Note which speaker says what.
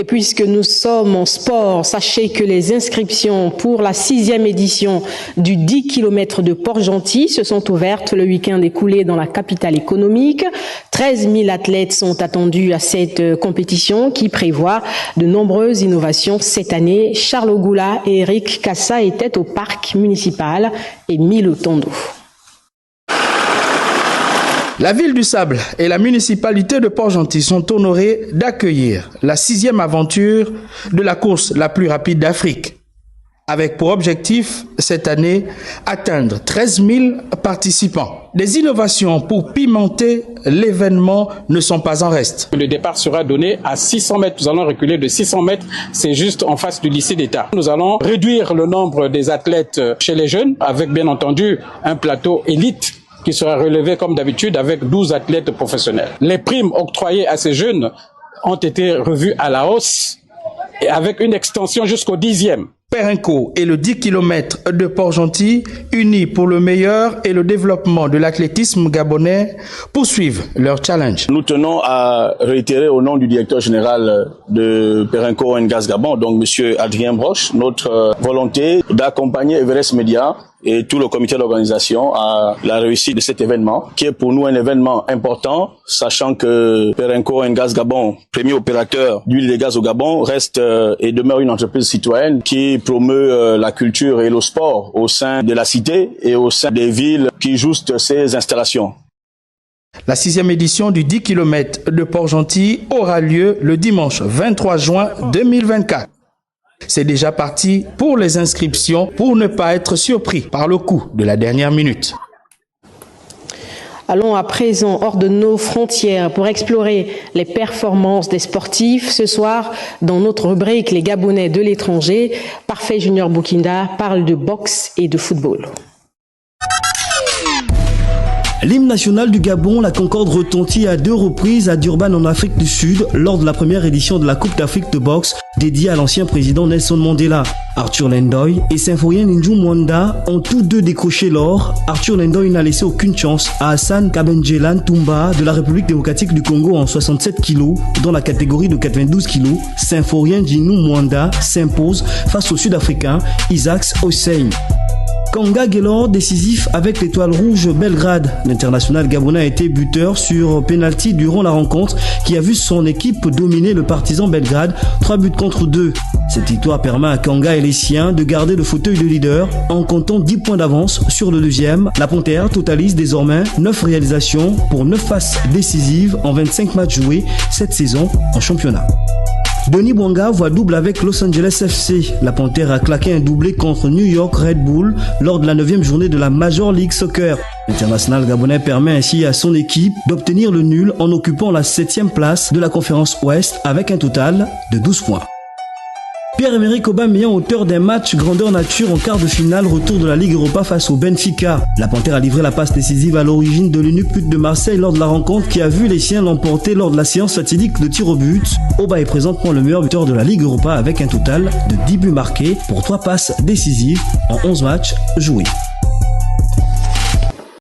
Speaker 1: Et puisque nous sommes en sport, sachez que les inscriptions pour la 6e édition du 10 km de Port-Gentil se sont ouvertes le week-end écoulé dans la capitale économique. 13 000 athlètes sont attendus à cette compétition qui prévoit de nombreuses innovations cette année. Charles Ogoula et Eric Kassa étaient au parc municipal et Milo Tondo.
Speaker 2: La ville du Sable et la municipalité de Port-Gentil sont honorées d'accueillir la 6e aventure de la course la plus rapide d'Afrique. Avec pour objectif, cette année, atteindre 13 000 participants. Des innovations pour pimenter l'événement ne sont pas en reste.
Speaker 3: Le départ sera donné à 600 mètres. Nous allons reculer de 600 mètres. C'est juste en face du lycée d'État. Nous allons réduire le nombre des athlètes chez les jeunes avec bien entendu un plateau élite qui sera relevé comme d'habitude avec 12 athlètes professionnels. Les primes octroyées à ces jeunes ont été revues à la hausse et avec une extension jusqu'au 10e.
Speaker 2: Perenco et le 10 km de Port-Gentil, unis pour le meilleur et le développement de l'athlétisme gabonais, poursuivent leur challenge.
Speaker 4: Nous tenons à réitérer au nom du directeur général de Perenco Oil & Gas Gabon, donc monsieur Adrien Broche, notre volonté d'accompagner Everest Media et tout le comité d'organisation à la réussite de cet événement, qui est pour nous un événement important, sachant que Perenco Oil & Gas Gabon, premier opérateur d'huile de gaz au Gabon, reste et demeure une entreprise citoyenne qui promeut la culture et le sport au sein de la cité et au sein des villes qui jouent ces installations.
Speaker 2: La 6e édition du 10 km de Port-Gentil aura lieu le dimanche 23 juin 2024. C'est déjà parti pour les inscriptions pour ne pas être surpris par le coup de la dernière minute.
Speaker 1: Allons à présent hors de nos frontières pour explorer les performances des sportifs. Ce soir, dans notre rubrique Les Gabonais de l'étranger, Parfait Junior Boukinda parle de boxe et de football.
Speaker 5: L'hymne national du Gabon, la Concorde, retentit à 2 reprises à Durban en Afrique du Sud lors de la première édition de la Coupe d'Afrique de boxe dédiée à l'ancien président Nelson Mandela. Arthur Lendoy et Symphorien Ninjou Mwanda ont tous deux décroché l'or. Arthur Lendoy n'a laissé aucune chance à Hassan Kabenjelan Toumba de la République démocratique du Congo en 67 kg. Dans la catégorie de 92 kg, Symphorien Ninjou Mwanda s'impose face au Sud-Africain Isaac Hossein. Kanga Gelor décisif avec l'étoile rouge Belgrade. L'international gabonais a été buteur sur penalty durant la rencontre qui a vu son équipe dominer le Partizan Belgrade 3 buts contre 2. Cette victoire permet à Kanga et les siens de garder le fauteuil de leader en comptant 10 points d'avance sur le deuxième. La Panthère totalise désormais 9 réalisations pour 9 passes décisives en 25 matchs joués cette saison en championnat. Denis Bouanga voit double avec Los Angeles FC. La Panthère a claqué un doublé contre New York Red Bull lors de la 9e journée de la Major League Soccer. L'international gabonais permet ainsi à son équipe d'obtenir le nul en occupant la 7e place de la conférence Ouest avec un total de 12 points. Pierre-Emerick Aubameyang, auteur d'un match grandeur nature en quart de finale, retour de la Ligue Europa face au Benfica. La Panthère a livré la passe décisive à l'origine de l'unique but de Marseille lors de la rencontre qui a vu les siens l'emporter lors de la séance fatidique de tir au but. Aubameyang est présentement le meilleur buteur de la Ligue Europa avec un total de 10 buts marqués pour 3 passes décisives en 11 matchs joués.